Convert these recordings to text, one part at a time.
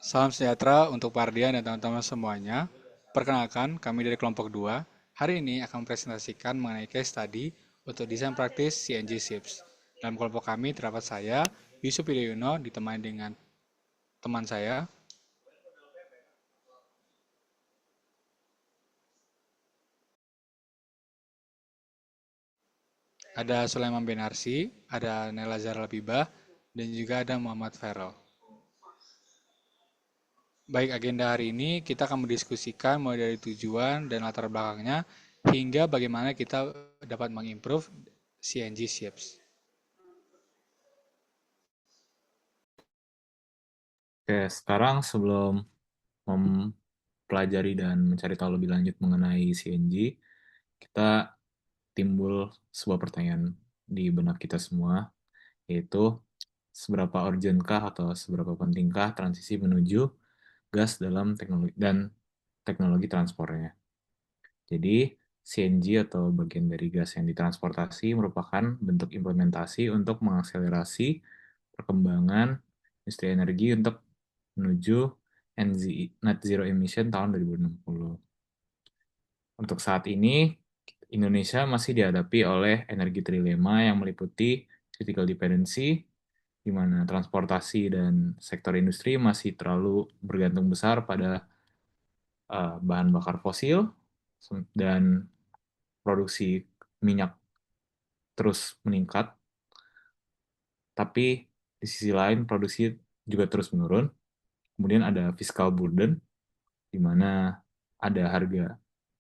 Salam sejahtera untuk Pardian dan teman-teman semuanya. Perkenalkan, kami dari kelompok 2. Hari ini akan mempresentasikan mengenai case study untuk desain praktis CNG Ships. Dalam kelompok kami terdapat saya, Yusuf Widoyono, ditemani dengan teman saya. Ada Sulaiman Benarsi, ada Nela Zara Labibah, dan juga ada Muhammad Farel. Baik, agenda hari ini kita akan mendiskusikan mulai dari tujuan dan latar belakangnya hingga bagaimana kita dapat mengimprove CNG Ships. Oke, sekarang sebelum mempelajari dan mencari tahu lebih lanjut mengenai CNG, kita timbul sebuah pertanyaan di benak kita semua, yaitu seberapa urgentkah atau seberapa pentingkah transisi menuju gas dalam teknologi transportnya. Jadi, CNG atau bagian dari gas yang ditransportasi merupakan bentuk implementasi untuk mengakselerasi perkembangan industri energi untuk menuju net zero emission tahun 2060. Untuk saat ini, Indonesia masih dihadapi oleh energi trilema yang meliputi critical dependency, di mana transportasi dan sektor industri masih terlalu bergantung besar pada bahan bakar fosil dan produksi minyak terus meningkat, tapi di sisi lain produksi juga terus menurun. Kemudian ada fiscal burden, di mana ada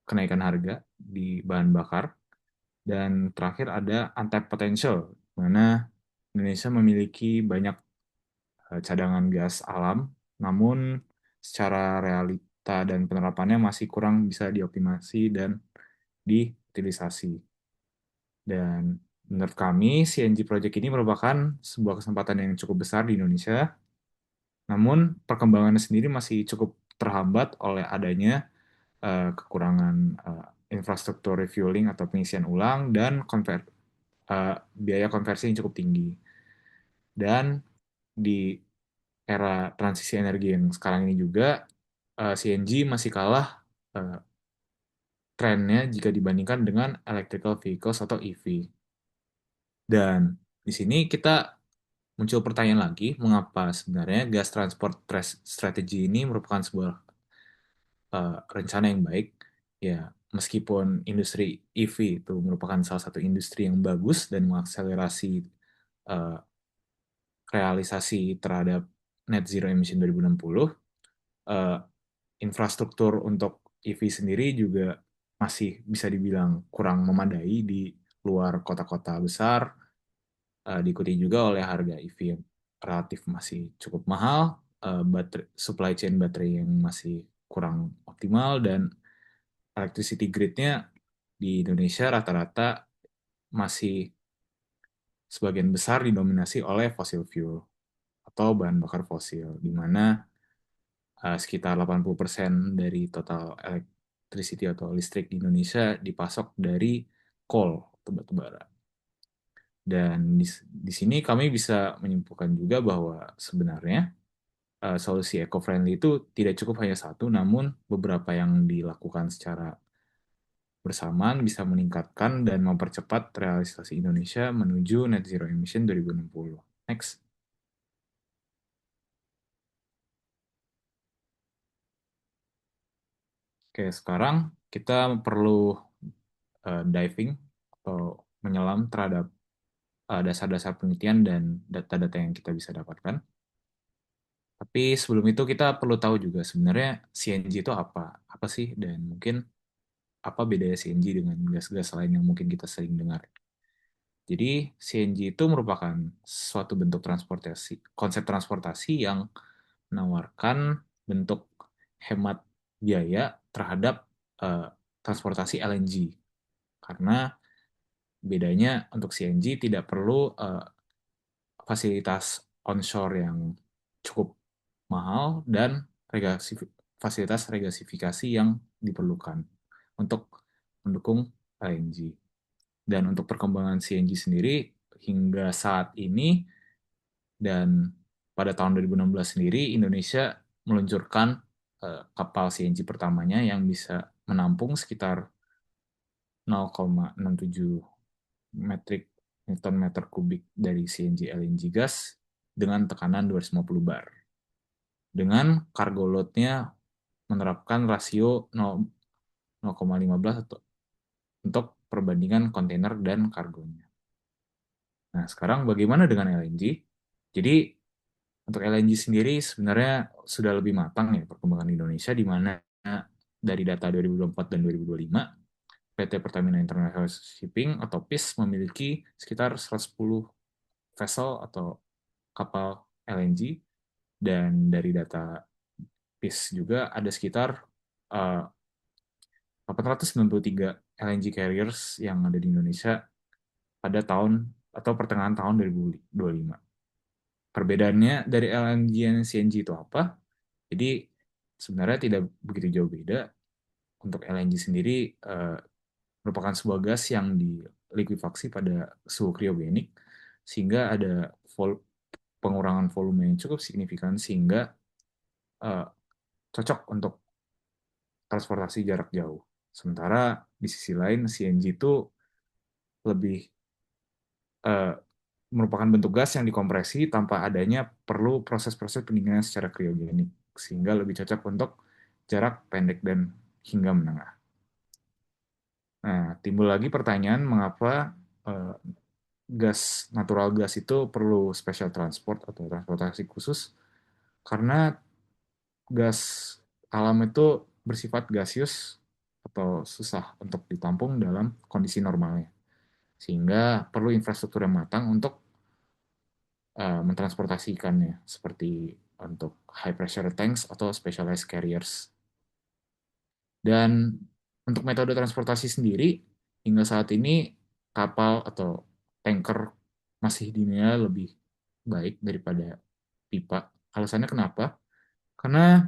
kenaikan harga di bahan bakar. Dan terakhir ada untapped potential, di mana Indonesia memiliki banyak cadangan gas alam, namun secara realita dan penerapannya masih kurang bisa dioptimasi dan diutilisasi. Dan menurut kami, CNG Project ini merupakan sebuah kesempatan yang cukup besar di Indonesia, namun perkembangannya sendiri masih cukup terhambat oleh adanya kekurangan infrastruktur refueling atau pengisian ulang dan biaya konversi yang cukup tinggi. Dan di era transisi energi yang sekarang ini juga, CNG masih kalah uh, trennya jika dibandingkan dengan electrical vehicles atau EV. Dan di sini kita muncul pertanyaan lagi, mengapa sebenarnya gas transport strategy ini merupakan sebuah rencana yang baik? Ya, meskipun industri EV itu merupakan salah satu industri yang bagus dan mengakselerasi uh, realisasi terhadap net zero emission 2060, uh, infrastruktur untuk EV sendiri juga masih bisa dibilang kurang memadai di luar kota-kota besar, diikuti juga oleh harga EV yang relatif masih cukup mahal, supply chain baterai yang masih kurang optimal, dan electricity grid-nya di Indonesia rata-rata masih sebagian besar didominasi oleh fossil fuel atau bahan bakar fosil, di mana sekitar 80% dari total electricity atau listrik di Indonesia dipasok dari coal atau batu bara. Dan di sini kami bisa menyimpulkan juga bahwa sebenarnya solusi eco-friendly itu tidak cukup hanya satu, namun beberapa yang dilakukan secara bersamaan bisa meningkatkan dan mempercepat realisasi Indonesia menuju net zero emission 2060. Next. Oke, sekarang kita perlu diving atau menyelam terhadap dasar-dasar penelitian dan data-data yang kita bisa dapatkan. Tapi sebelum itu kita perlu tahu juga sebenarnya CNG itu apa? Apa sih? Dan mungkin apa bedanya CNG dengan gas-gas lain yang mungkin kita sering dengar. Jadi CNG itu merupakan suatu bentuk konsep transportasi yang menawarkan bentuk hemat biaya terhadap uh, transportasi LNG. Karena bedanya untuk CNG tidak perlu fasilitas onshore yang cukup mahal dan fasilitas regasifikasi yang diperlukan untuk mendukung LNG. Dan untuk perkembangan CNG sendiri hingga saat ini dan pada tahun 2016 sendiri Indonesia meluncurkan kapal CNG pertamanya yang bisa menampung sekitar 0,67 metrik Newton meter kubik dari CNG LNG gas dengan tekanan 250 bar. Dengan cargo load-nya menerapkan rasio 0,15 untuk perbandingan kontainer dan kargonya. Nah, sekarang bagaimana dengan LNG? Jadi, untuk LNG sendiri sebenarnya sudah lebih matang ya perkembangan di Indonesia, di mana dari data 2024 dan 2025, PT Pertamina International Shipping atau PIS memiliki sekitar 110 vessel atau kapal LNG, dan dari data PIS juga ada sekitar 893 LNG carriers yang ada di Indonesia pada tahun atau pertengahan tahun 2025. Perbedaannya dari LNG dan CNG itu apa? Jadi sebenarnya tidak begitu jauh beda. Untuk LNG sendiri merupakan sebuah gas yang dilikuifaksi pada suhu kriogenik sehingga ada pengurangan volume yang cukup signifikan sehingga uh, cocok untuk transportasi jarak jauh. Sementara di sisi lain CNG itu lebih uh, merupakan bentuk gas yang dikompresi tanpa adanya perlu proses-proses pendinginan secara kriogenik sehingga lebih cocok untuk jarak pendek dan hingga menengah. Nah, timbul lagi pertanyaan mengapa uh, natural gas itu perlu special transport atau transportasi khusus, karena gas alam itu bersifat gasius atau susah untuk ditampung dalam kondisi normalnya. Sehingga perlu infrastruktur yang matang untuk mentransportasikannya, seperti untuk high pressure tanks atau specialized carriers. Dan untuk metode transportasi sendiri, hingga saat ini kapal atau tanker masih dinilai lebih baik daripada pipa. Alasannya kenapa? Karena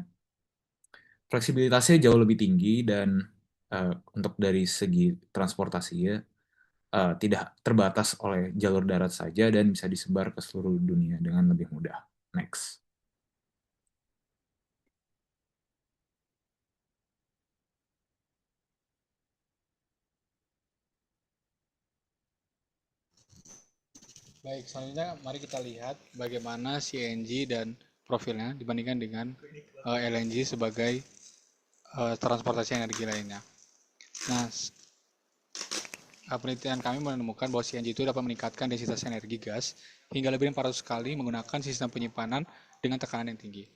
fleksibilitasnya jauh lebih tinggi dan untuk dari segi transportasi ya tidak terbatas oleh jalur darat saja dan bisa disebar ke seluruh dunia dengan lebih mudah. Next. Baik, selanjutnya mari kita lihat bagaimana CNG dan profilnya dibandingkan dengan LNG sebagai transportasi energi lainnya. Nah, penelitian kami menemukan bahwa CNG itu dapat meningkatkan densitas energi gas hingga lebih dari 400 kali menggunakan sistem penyimpanan dengan tekanan yang tinggi.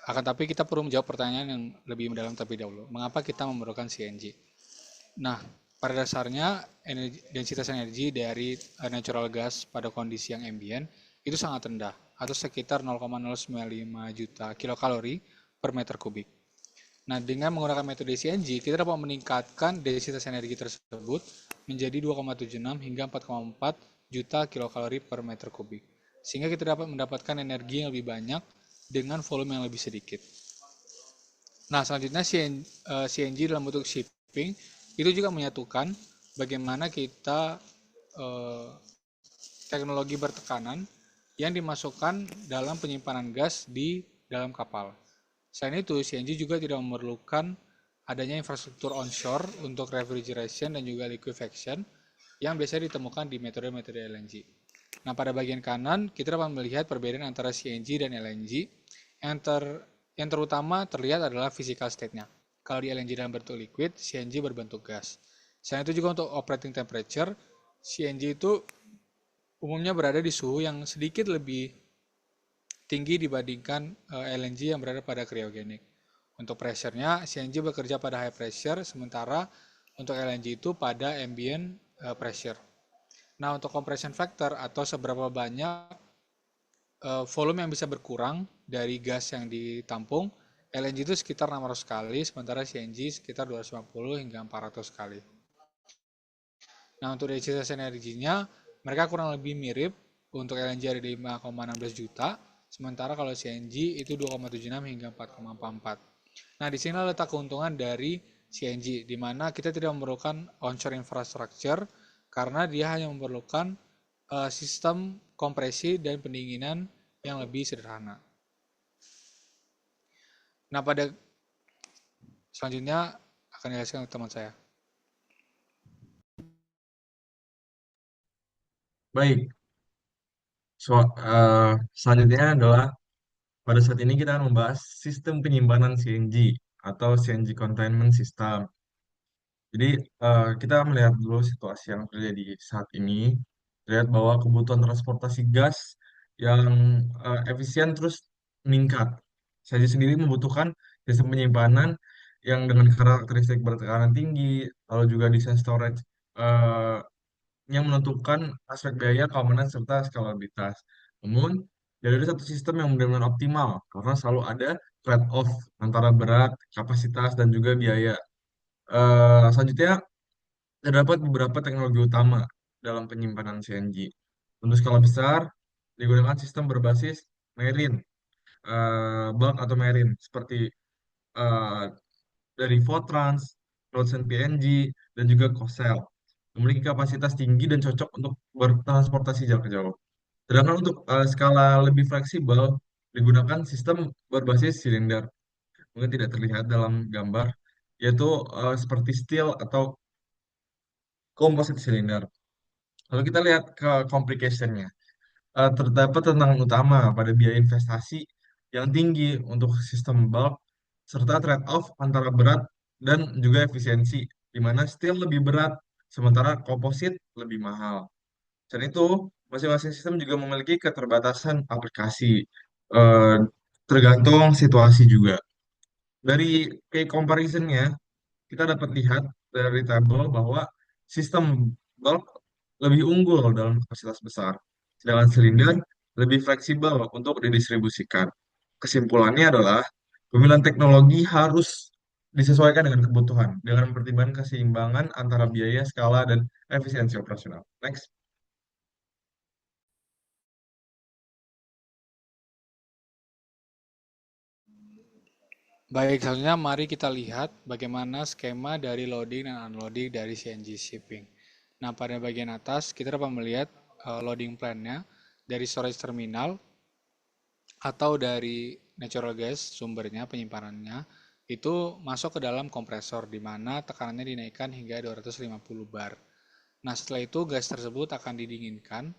Akan tapi kita perlu menjawab pertanyaan yang lebih mendalam terlebih dahulu. Mengapa kita memerlukan CNG? Nah, pada dasarnya densitas energi dari natural gas pada kondisi yang ambient itu sangat rendah atau sekitar 0,095 juta kilokalori per meter kubik. Nah, dengan menggunakan metode CNG, kita dapat meningkatkan densitas energi tersebut menjadi 2,76 hingga 4,4 juta kilokalori per meter kubik. Sehingga kita dapat mendapatkan energi yang lebih banyak dengan volume yang lebih sedikit. Nah, selanjutnya CNG dalam bentuk shipping itu juga menyatukan bagaimana kita teknologi bertekanan yang dimasukkan dalam penyimpanan gas di dalam kapal. Selain itu, CNG juga tidak memerlukan adanya infrastruktur onshore untuk refrigeration dan juga liquefaction yang biasanya ditemukan di metode-metode LNG. Nah, pada bagian kanan, kita dapat melihat perbedaan antara CNG dan LNG. Yang terutama terlihat adalah physical state-nya. Kalau di LNG dalam bentuk liquid, CNG berbentuk gas. Selain itu juga untuk operating temperature, CNG itu umumnya berada di suhu yang sedikit lebih tinggi dibandingkan LNG yang berada pada cryogenik. Untuk pressure-nya, CNG bekerja pada high pressure, sementara untuk LNG itu pada ambient pressure. Nah, untuk compression factor atau seberapa banyak volume yang bisa berkurang dari gas yang ditampung, LNG itu sekitar 600 kali, sementara CNG sekitar 250 hingga 400 kali. Nah, untuk densitas energinya, mereka kurang lebih mirip. Untuk LNG ada di 5,16 juta, sementara kalau CNG itu 2,76 hingga 4,44. Nah, di sini letak keuntungan dari CNG, di mana kita tidak memerlukan onshore infrastructure, karena dia hanya memerlukan sistem kompresi dan pendinginan yang lebih sederhana. Nah, pada selanjutnya akan dijelaskan ke teman saya. Baik, selanjutnya adalah pada saat ini kita akan membahas sistem penyimpanan CNG atau CNG Containment System. Jadi kita melihat dulu situasi yang terjadi saat ini. Terlihat bahwa kebutuhan transportasi gas yang efisien terus meningkat. Saya sendiri membutuhkan sistem penyimpanan yang dengan karakteristik bertekanan tinggi, lalu juga desain storage eh, yang menentukan aspek biaya, keamanan, serta skalabilitas. Namun, tidak ada satu sistem yang benar-benar optimal, karena selalu ada trade-off antara berat, kapasitas, dan juga biaya. Selanjutnya, terdapat beberapa teknologi utama dalam penyimpanan CNG. Untuk skala besar, digunakan sistem berbasis marine, bulk atau marine, seperti eh, dari Votrans, Roadsen PNG, dan juga Cosel. Memiliki kapasitas tinggi dan cocok untuk bertransportasi jarak jauh. Sedangkan untuk skala lebih fleksibel, digunakan sistem berbasis silinder. Mungkin tidak terlihat dalam gambar, yaitu seperti steel atau composite silinder. Kalau kita lihat ke complication-nya, terdapat tantangan utama pada biaya investasi yang tinggi untuk sistem bulk, serta trade-off antara berat dan juga efisiensi, di mana steel lebih berat, sementara komposit lebih mahal. Selain itu, masing-masing sistem juga memiliki keterbatasan aplikasi, eh, tergantung situasi juga. Dari key comparison-nya, kita dapat lihat dari tabel bahwa sistem bulk lebih unggul dalam kapasitas besar, sedangkan silinder lebih fleksibel untuk didistribusikan. Kesimpulannya adalah pemilihan teknologi harus disesuaikan dengan kebutuhan, dengan mempertimbangkan keseimbangan antara biaya, skala, dan efisiensi operasional. Next. Baik, selanjutnya mari kita lihat bagaimana skema dari loading dan unloading dari CNG shipping. Nah, pada bagian atas kita dapat melihat loading plan-nya dari storage terminal atau dari natural gas sumbernya penyimpanannya itu masuk ke dalam kompresor di mana tekanannya dinaikkan hingga 250 bar. Nah, setelah itu gas tersebut akan didinginkan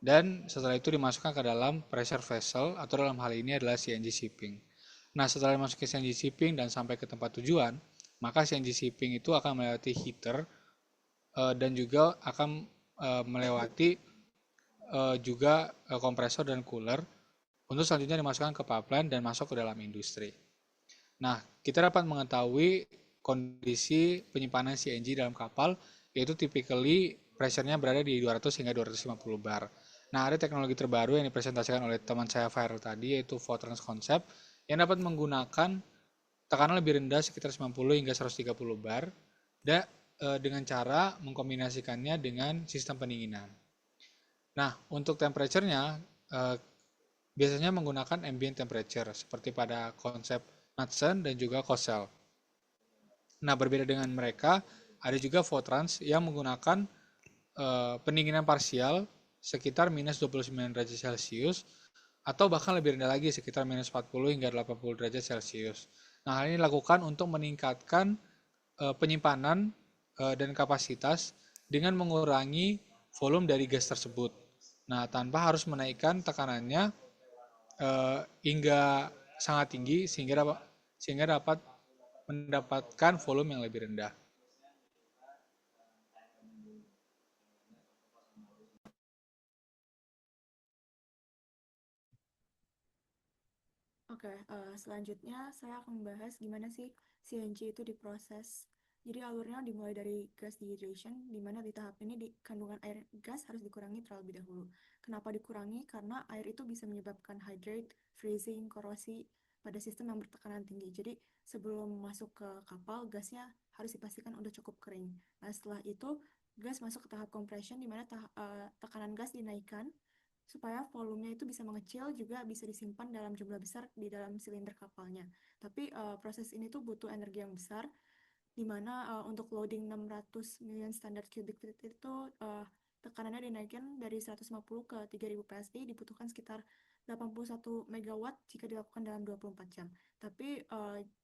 dan setelah itu dimasukkan ke dalam pressure vessel atau dalam hal ini adalah CNG shipping. Nah, setelah masuk ke CNG shipping dan sampai ke tempat tujuan, maka CNG shipping itu akan melewati heater dan juga akan melewati juga kompresor dan cooler untuk selanjutnya dimasukkan ke pipeline dan masuk ke dalam industri. Nah, kita dapat mengetahui kondisi penyimpanan CNG dalam kapal, yaitu typically pressure-nya berada di 200 hingga 250 bar. Nah, ada teknologi terbaru yang dipresentasikan oleh teman saya viral tadi, yaitu Votrans Concept, yang dapat menggunakan tekanan lebih rendah sekitar 90 hingga 130 bar, dan dengan cara mengkombinasikannya dengan sistem pendinginan. Nah, untuk temperature-nya, eh, biasanya menggunakan ambient temperature, seperti pada konsep Knudsen dan juga Cosel. Nah, berbeda dengan mereka, ada juga Votrans yang menggunakan pendinginan parsial sekitar minus 29 derajat Celcius atau bahkan lebih rendah lagi sekitar minus 40 hingga 80 derajat Celcius. Nah, hal ini dilakukan untuk meningkatkan penyimpanan dan kapasitas dengan mengurangi volume dari gas tersebut. Nah, tanpa harus menaikkan tekanannya hingga sangat tinggi sehingga dapat mendapatkan volume yang lebih rendah. Oke, selanjutnya saya akan membahas gimana sih CNG itu diproses. Jadi alurnya dimulai dari gas dehydration, di mana di tahap ini kandungan air gas harus dikurangi terlebih dahulu. Kenapa dikurangi? Karena air itu bisa menyebabkan hydrate, freezing, korosi pada sistem yang bertekanan tinggi. Jadi sebelum masuk ke kapal, gasnya harus dipastikan udah cukup kering. Nah, setelah itu gas masuk ke tahap compression, di mana tekanan gas dinaikkan supaya volumenya itu bisa mengecil, juga bisa disimpan dalam jumlah besar di dalam silinder kapalnya. Tapi proses ini tuh butuh energi yang besar, di mana untuk loading 600 million standard cubic feet itu tekanannya dinaikkan dari 150 ke 3000 PSI, dibutuhkan sekitar 81 megawatt jika dilakukan dalam 24 jam. Tapi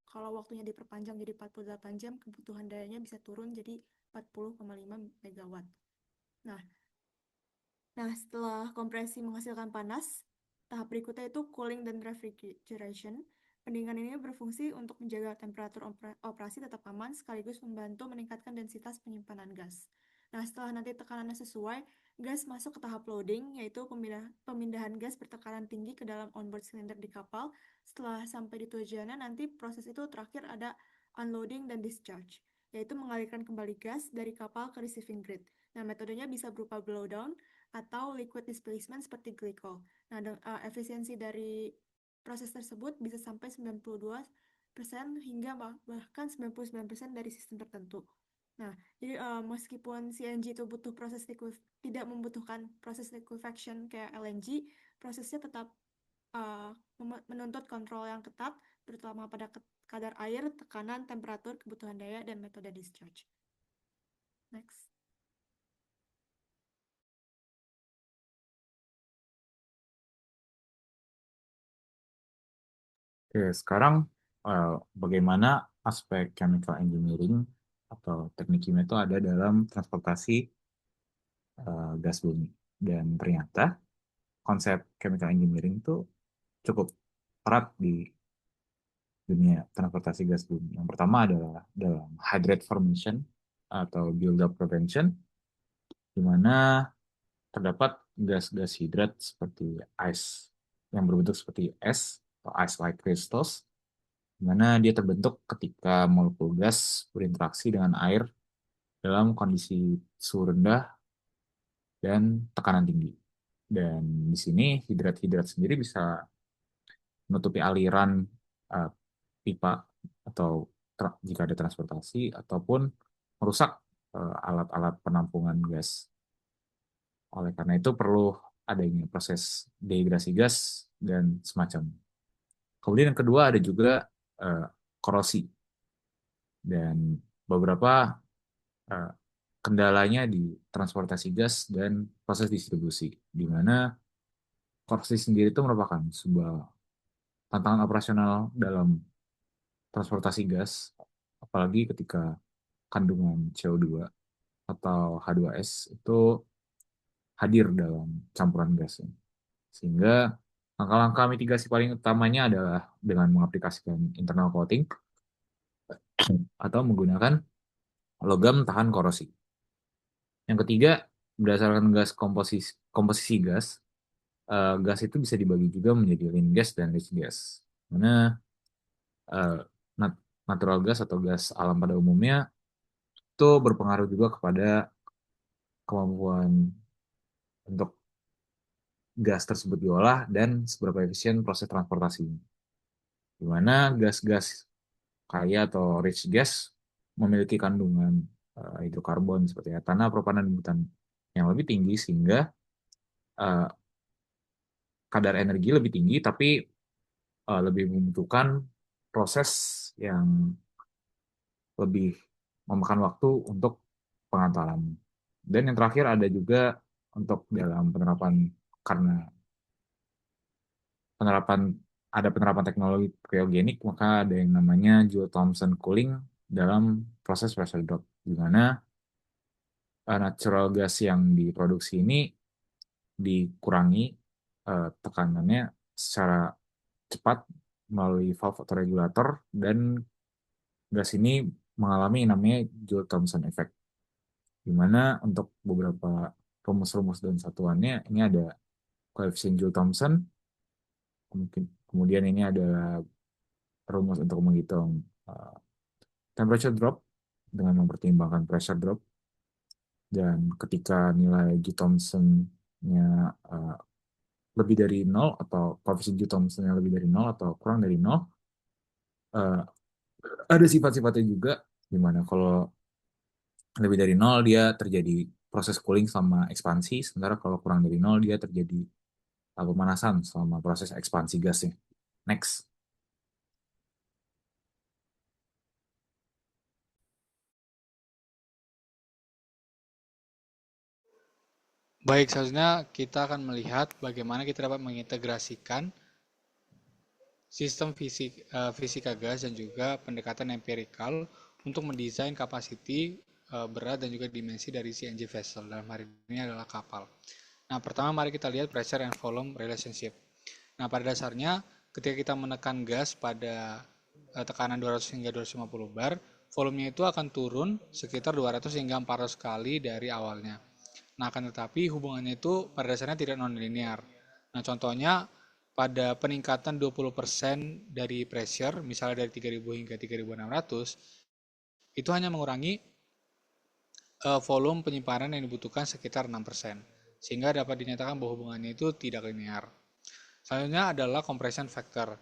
kalau waktunya diperpanjang jadi 48 jam, kebutuhan dayanya bisa turun jadi 40,5 megawatt. Nah, setelah kompresi menghasilkan panas, tahap berikutnya itu cooling dan refrigeration. Pendinginan ini berfungsi untuk menjaga temperatur operasi tetap aman sekaligus membantu meningkatkan densitas penyimpanan gas. Nah, setelah nanti tekanannya sesuai, gas masuk ke tahap loading, yaitu pemindahan gas bertekanan tinggi ke dalam onboard cylinder di kapal. Setelah sampai di tujuannya, nanti proses itu terakhir ada unloading dan discharge, yaitu mengalirkan kembali gas dari kapal ke receiving grid. Nah, metodenya bisa berupa blowdown atau liquid displacement seperti glycol. Nah, efisiensi dari proses tersebut bisa sampai 92% hingga bahkan 99% dari sistem tertentu. Nah, jadi meskipun CNG itu tidak membutuhkan proses liquefaction kayak LNG, prosesnya tetap menuntut kontrol yang ketat, terutama pada kadar air, tekanan, temperatur, kebutuhan daya, dan metode discharge. Next. Oke, sekarang bagaimana aspek chemical engineering atau teknik kimia itu ada dalam transportasi gas bumi. Dan ternyata konsep chemical engineering itu cukup erat di dunia transportasi gas bumi. Yang pertama adalah dalam hydrate formation atau build-up prevention, di mana terdapat gas-gas hidrat seperti ice yang berbentuk seperti es atau ice-like crystals, di mana dia terbentuk ketika molekul gas berinteraksi dengan air dalam kondisi suhu rendah dan tekanan tinggi. Dan di sini hidrat-hidrat sendiri bisa menutupi aliran pipa atau jika ada transportasi ataupun merusak alat-alat penampungan gas. Oleh karena itu perlu adanya proses dehidrasi gas dan semacam. Kemudian yang kedua ada juga korosi dan beberapa kendalanya di transportasi gas dan proses distribusi, di mana korosi sendiri itu merupakan sebuah tantangan operasional dalam transportasi gas, apalagi ketika kandungan CO2 atau H2S itu hadir dalam campuran gas. Sehingga langkah-langkah mitigasi paling utamanya adalah dengan mengaplikasikan internal coating atau menggunakan logam tahan korosi. Yang ketiga, berdasarkan komposisi gas, gas itu bisa dibagi juga menjadi lean gas dan rich gas. Mana natural gas atau gas alam pada umumnya itu berpengaruh juga kepada kemampuan untuk gas tersebut diolah dan seberapa efisien proses transportasinya. Di mana gas-gas kaya atau rich gas memiliki kandungan hidrokarbon seperti etana, propana, dan butan yang lebih tinggi sehingga kadar energi lebih tinggi tapi lebih membutuhkan proses yang lebih memakan waktu untuk pengantaran. Dan yang terakhir ada juga untuk dalam penerapan karena penerapan teknologi cryogenik, maka ada yang namanya Joule-Thomson cooling dalam proses pressure drop, di mana natural gas yang diproduksi ini dikurangi tekanannya secara cepat melalui valve atau regulator, dan gas ini mengalami namanya Joule-Thomson effect, di mana untuk beberapa rumus-rumus dan satuannya ini ada koefisien Joule-Thomson, kemudian ini adalah rumus untuk menghitung temperature drop dengan mempertimbangkan pressure drop, dan ketika nilai Joule-Thomson-nya lebih dari 0 atau koefisien Joule-Thomson-nya lebih dari 0 atau kurang dari 0, ada sifat-sifatnya juga, di mana kalau lebih dari 0 dia terjadi proses cooling selama ekspansi, sementara kalau kurang dari 0 dia terjadi pemanasan selama proses ekspansi gasnya. Next. Baik, selanjutnya kita akan melihat bagaimana kita dapat mengintegrasikan sistem fisika gas dan juga pendekatan empirikal untuk mendesain kapasiti berat dan juga dimensi dari CNG vessel. Dalam hari ini adalah kapal. Nah, pertama mari kita lihat pressure and volume relationship. Nah, pada dasarnya ketika kita menekan gas pada tekanan 200 hingga 250 bar, volumenya itu akan turun sekitar 200 hingga 400 kali dari awalnya. Nah, akan tetapi hubungannya itu pada dasarnya tidak nonlinear. Nah, contohnya pada peningkatan 20% dari pressure, misalnya dari 3000 hingga 3600, itu hanya mengurangi volume penyimpanan yang dibutuhkan sekitar 6%, sehingga dapat dinyatakan bahwa hubungannya itu tidak linear. Selanjutnya adalah compression factor.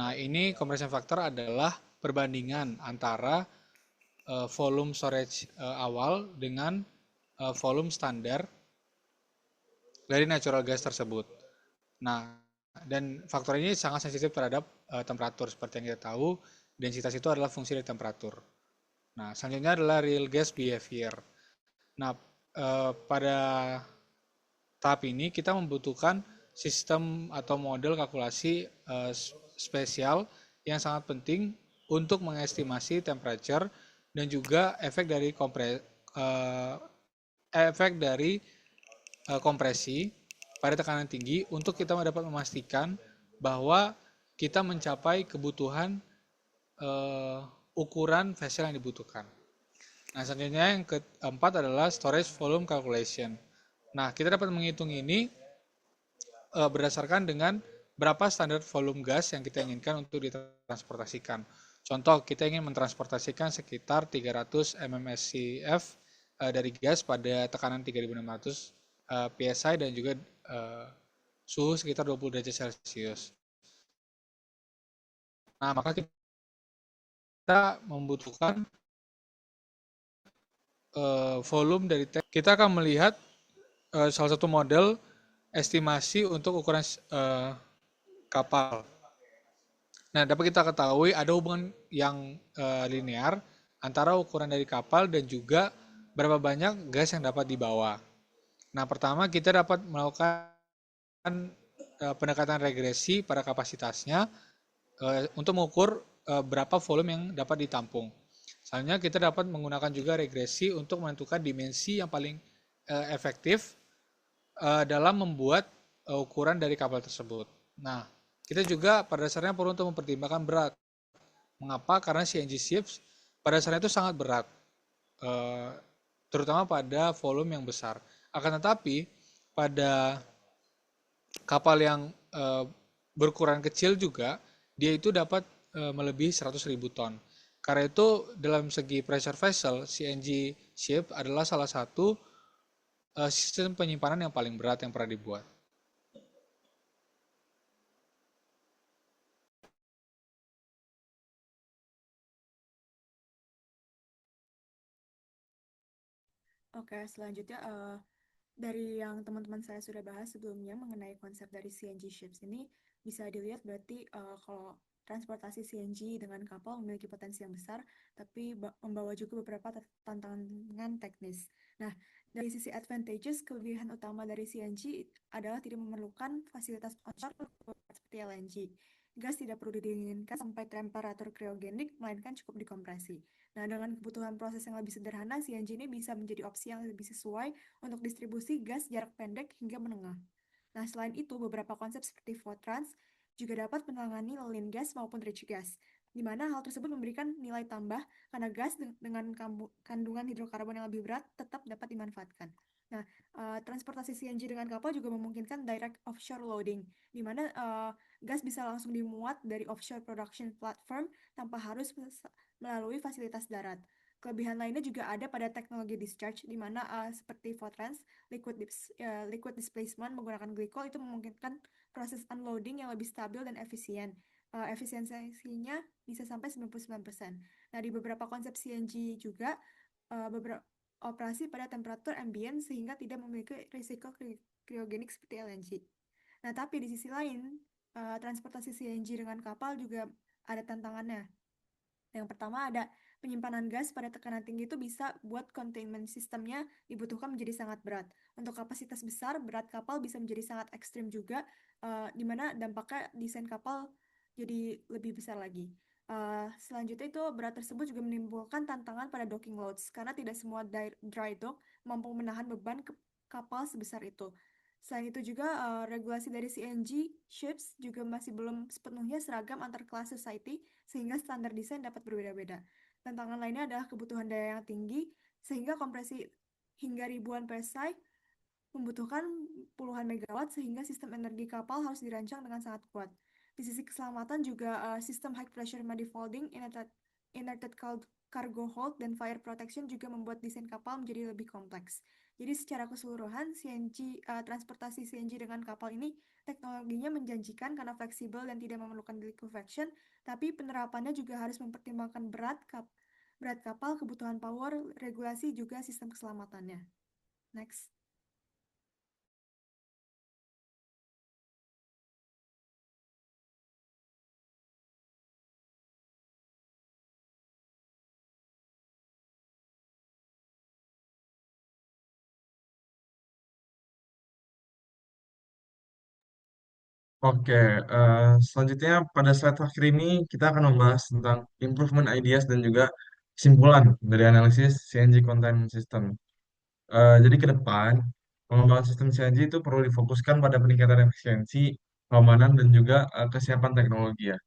Nah, ini compression factor adalah perbandingan antara volume storage awal dengan volume standar dari natural gas tersebut. Nah, dan faktor ini sangat sensitif terhadap temperatur. Seperti yang kita tahu, densitas itu adalah fungsi dari temperatur. Nah, selanjutnya adalah real gas behavior. Nah, pada tahap ini kita membutuhkan sistem atau model kalkulasi spesial yang sangat penting untuk mengestimasi temperature dan juga efek dari kompresi pada tekanan tinggi untuk kita dapat memastikan bahwa kita mencapai kebutuhan ukuran vessel yang dibutuhkan. Nah, selanjutnya yang keempat adalah storage volume calculation. Nah, kita dapat menghitung ini berdasarkan dengan berapa standar volume gas yang kita inginkan untuk ditransportasikan. Contoh, kita ingin mentransportasikan sekitar 300 mmscf dari gas pada tekanan 3600 PSI dan juga suhu sekitar 20 derajat Celcius. Nah, maka kita membutuhkan volume dari tank. Kita akan melihat salah satu model estimasi untuk ukuran kapal. Nah, dapat kita ketahui ada hubungan yang linear antara ukuran dari kapal dan juga berapa banyak gas yang dapat dibawa. Nah, pertama kita dapat melakukan pendekatan regresi pada kapasitasnya untuk mengukur berapa volume yang dapat ditampung. Selanjutnya kita dapat menggunakan juga regresi untuk menentukan dimensi yang paling efektif dalam membuat ukuran dari kapal tersebut. Nah, kita juga pada dasarnya perlu untuk mempertimbangkan berat. Mengapa? Karena CNG ships pada dasarnya itu sangat berat, terutama pada volume yang besar. Akan tetapi pada kapal yang berukuran kecil juga, dia itu dapat melebihi 100.000 ton. Karena itu dalam segi pressure vessel, CNG ship adalah salah satu sistem penyimpanan yang paling berat yang pernah dibuat. Oke, selanjutnya dari yang teman-teman saya sudah bahas sebelumnya mengenai konsep dari CNG ships ini, bisa dilihat berarti kalau transportasi CNG dengan kapal memiliki potensi yang besar, tapi membawa juga beberapa tantangan teknis. Nah, dari sisi advantages, kelebihan utama dari CNG adalah tidak memerlukan fasilitas onshore seperti LNG. Gas tidak perlu didinginkan sampai temperatur kriogenik, melainkan cukup dikompresi. Nah, dengan kebutuhan proses yang lebih sederhana, CNG ini bisa menjadi opsi yang lebih sesuai untuk distribusi gas jarak pendek hingga menengah. Nah, selain itu, beberapa konsep seperti Votrans juga dapat menangani lean gas maupun rich gas, di mana hal tersebut memberikan nilai tambah karena gas dengan kandungan hidrokarbon yang lebih berat tetap dapat dimanfaatkan. Nah, transportasi CNG dengan kapal juga memungkinkan direct offshore loading, di mana gas bisa langsung dimuat dari offshore production platform tanpa harus melalui fasilitas darat. Kelebihan lainnya juga ada pada teknologi discharge, di mana seperti Votrans, liquid displacement menggunakan glycol itu memungkinkan proses unloading yang lebih stabil dan efisien. Efisiensinya bisa sampai 99%. Nah, di beberapa konsep CNG juga beberapa operasi pada temperatur ambient sehingga tidak memiliki risiko kriogenik seperti LNG. Nah, tapi di sisi lain, transportasi CNG dengan kapal juga ada tantangannya. Yang pertama ada penyimpanan gas pada tekanan tinggi itu bisa buat containment sistemnya dibutuhkan menjadi sangat berat. Untuk kapasitas besar, berat kapal bisa menjadi sangat ekstrim juga, di mana dampaknya desain kapal jadi lebih besar lagi. Selanjutnya itu berat tersebut juga menimbulkan tantangan pada docking loads, karena tidak semua dry dock mampu menahan beban kapal sebesar itu. Selain itu juga regulasi dari CNG ships juga masih belum sepenuhnya seragam antar kelas society, sehingga standar desain dapat berbeda-beda. Tantangan lainnya adalah kebutuhan daya yang tinggi, sehingga kompresi hingga ribuan PSI membutuhkan puluhan megawatt, sehingga sistem energi kapal harus dirancang dengan sangat kuat. Di sisi keselamatan juga sistem high pressure manifolding, inerted cargo hold, dan fire protection juga membuat desain kapal menjadi lebih kompleks. Jadi secara keseluruhan transportasi CNG dengan kapal ini teknologinya menjanjikan karena fleksibel dan tidak memerlukan liquefaction, tapi penerapannya juga harus mempertimbangkan berat kapal, kebutuhan power, regulasi, juga sistem keselamatannya. Next. Oke, selanjutnya pada slide terakhir ini kita akan membahas tentang improvement ideas dan juga kesimpulan dari analisis CNG Containment System. Jadi ke depan, pengembangan sistem CNG itu perlu difokuskan pada peningkatan efisiensi, keamanan, dan juga kesiapan teknologi ya.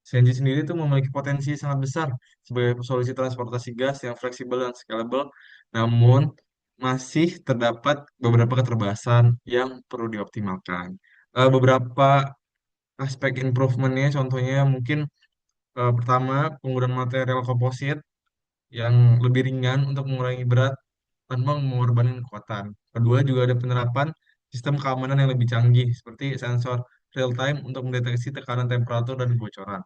CNG sendiri itu memiliki potensi sangat besar sebagai solusi transportasi gas yang fleksibel dan scalable, namun masih terdapat beberapa keterbatasan yang perlu dioptimalkan. Beberapa aspek improvementnya, contohnya mungkin pertama, penggunaan material komposit yang lebih ringan untuk mengurangi berat tanpa mengorbankan kekuatan. Kedua, juga ada penerapan sistem keamanan yang lebih canggih, seperti sensor real time untuk mendeteksi tekanan temperatur dan kebocoran.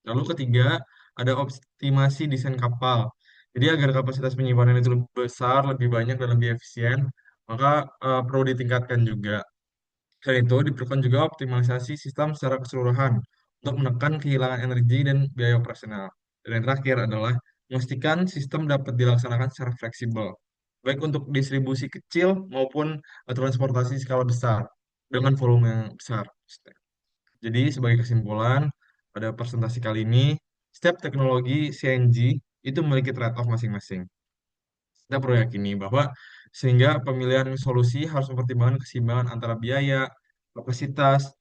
Lalu ketiga, ada optimasi desain kapal. Jadi agar kapasitas penyimpanan itu lebih besar, lebih banyak, dan lebih efisien, maka perlu ditingkatkan juga. Selain itu, diperlukan juga optimalisasi sistem secara keseluruhan untuk menekan kehilangan energi dan biaya operasional. Dan yang terakhir adalah memastikan sistem dapat dilaksanakan secara fleksibel, baik untuk distribusi kecil maupun transportasi skala besar dengan volume yang besar. Jadi, sebagai kesimpulan, pada presentasi kali ini, setiap teknologi CNG itu memiliki trade-off masing-masing. Kita perlu yakini bahwa sehingga pemilihan solusi harus mempertimbangkan keseimbangan antara biaya, kapasitas,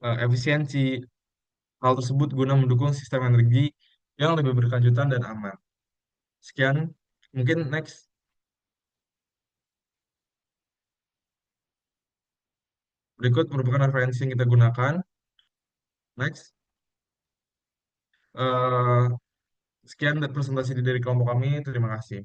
efisiensi, hal tersebut guna mendukung sistem energi yang lebih berkelanjutan dan aman. Sekian, mungkin next. Berikut merupakan referensi yang kita gunakan. Next. Eh, Sekian presentasi dari kelompok kami. Terima kasih.